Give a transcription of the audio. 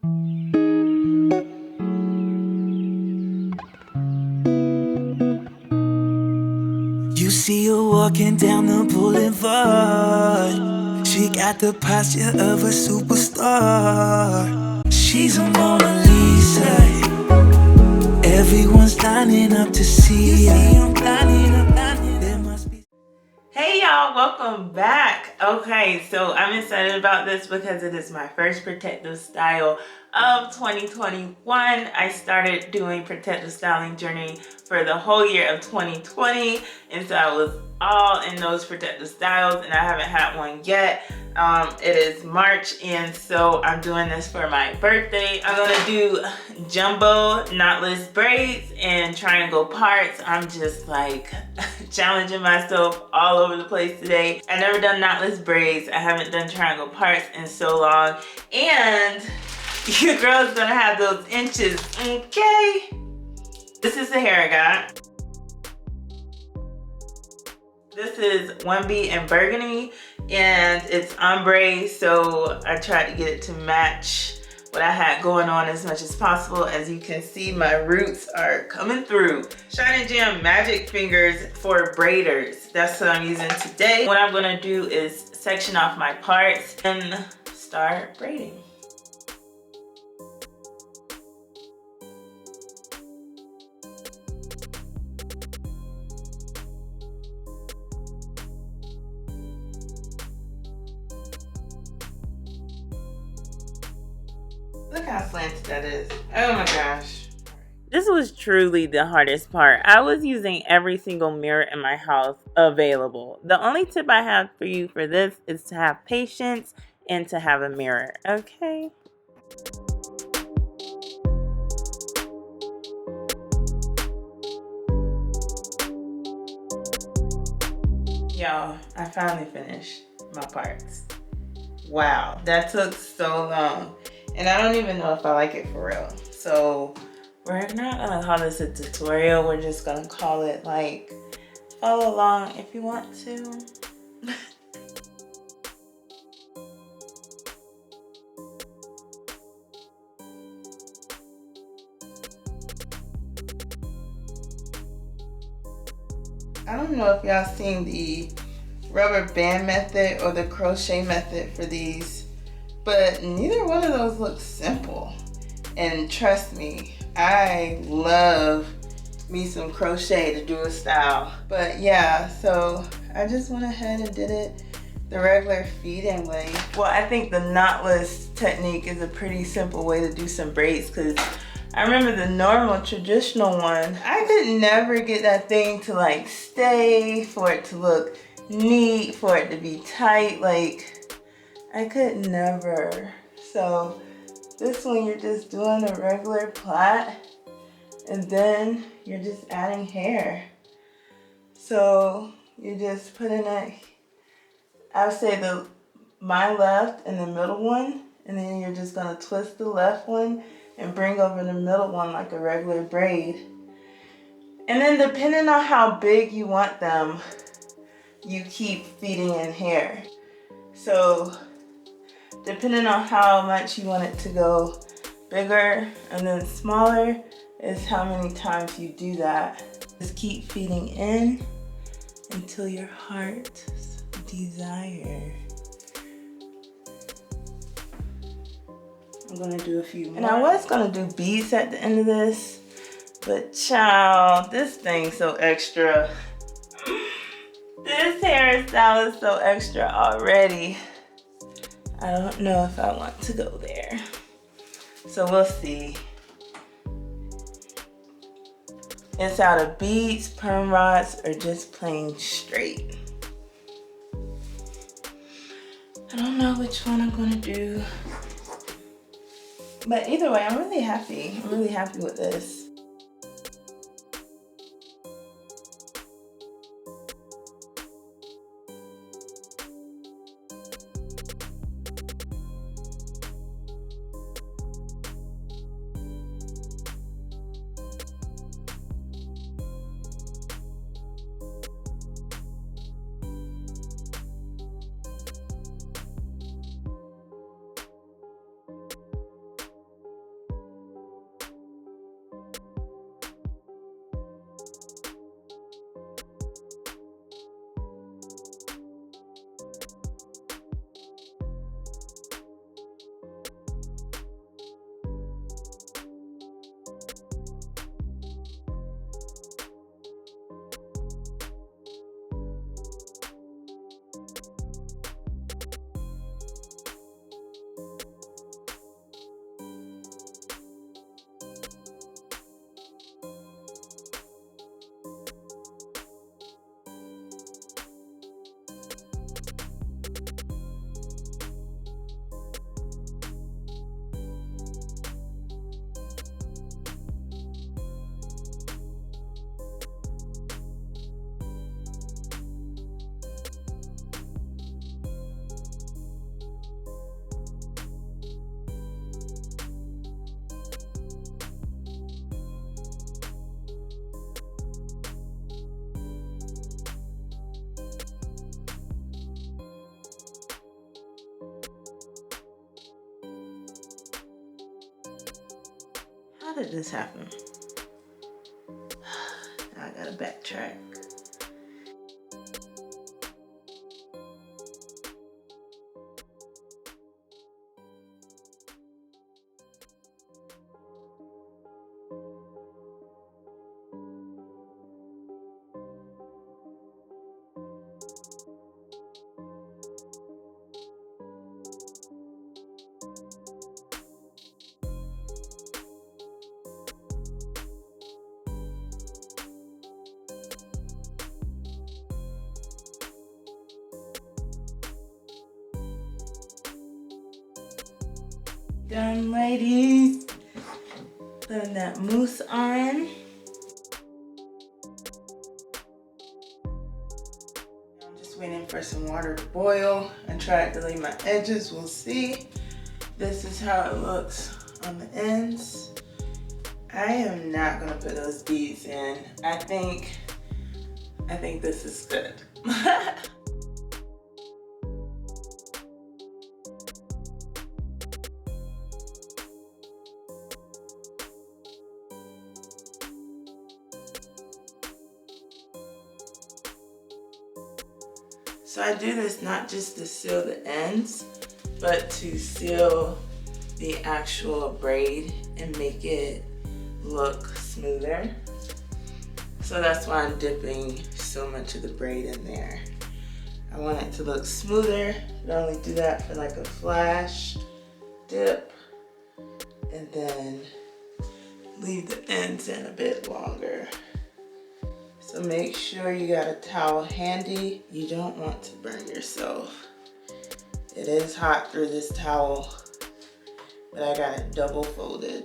You see her walking down the boulevard. She got the posture of a superstar. She's a Mona Lisa. Everyone's lining up to see her. There must be. Hey y'all, welcome back. Okay, so I'm excited about this because it is my first protective style of 2021. I started doing protective styling journey for the whole year of 2020, and so I was all in those protective styles, and I haven't had one yet. It is March, and so I'm doing this for my birthday. I'm gonna do jumbo knotless braids and triangle parts. I'm just like challenging myself all over the place today. I've never done knotless braids. I haven't done triangle parts in so long, and your girl's gonna have those inches, okay? This is the hair I got. This is YOUUUU in burgundy, and it's ombre, so I tried to get it to match what I had going on as much as possible. As you can see, my roots are coming through. Shine and Jam Magic Fingers for braiders. That's what I'm using today. What I'm gonna do is section off my parts and start braiding. Look how slanted that is. Oh my gosh. This was truly the hardest part. I was using every single mirror in my house available. The only tip I have for you for this is to have patience and to have a mirror, okay? Y'all, I finally finished my parts. Wow, that took so long. And I don't even know if I like it for real. So we're not gonna call this a tutorial. We're just gonna call it like, follow along if you want to. I don't know if y'all seen the rubber band method or the crochet method for these, but neither one of those looks simple. And trust me, I love me some crochet to do a style. But yeah, so I just went ahead and did it the regular feeding way. Well, I think the knotless technique is a pretty simple way to do some braids, because I remember the normal traditional one, I could never get that thing to like stay, for it to look neat, for it to be tight. Like, I could never. So this one, you're just doing a regular plait, and then you're just adding hair. So you're just putting it, I would say my left and the middle one, and then you're just gonna twist the left one and bring over the middle one like a regular braid. And then depending on how big you want them, you keep feeding in hair. So depending on how much you want it to go bigger and then smaller is how many times you do that. Just keep feeding in until your heart's desire. I'm gonna do a few more. And I was gonna do beads at the end of this, but child, this thing's so extra. This hairstyle is so extra already. I don't know if I want to go there. So we'll see. It's out of beads, perm rods, or just plain straight. I don't know which one I'm gonna do. But either way, I'm really happy. I'm really happy with this. How did this happen? Now I gotta backtrack. Done, ladies. Putting that mousse on. I'm just waiting for some water to boil and try to delete my edges. We'll see. This is how it looks on the ends. I am not gonna put those beads in. I think this is good. So I do this not just to seal the ends, but to seal the actual braid and make it look smoother. So that's why I'm dipping so much of the braid in there. I want it to look smoother, but only do that for like a flash dip, and then leave the ends in a bit longer. So make sure you got a towel handy. You don't want to burn yourself. It is hot through this towel, but I got it double folded.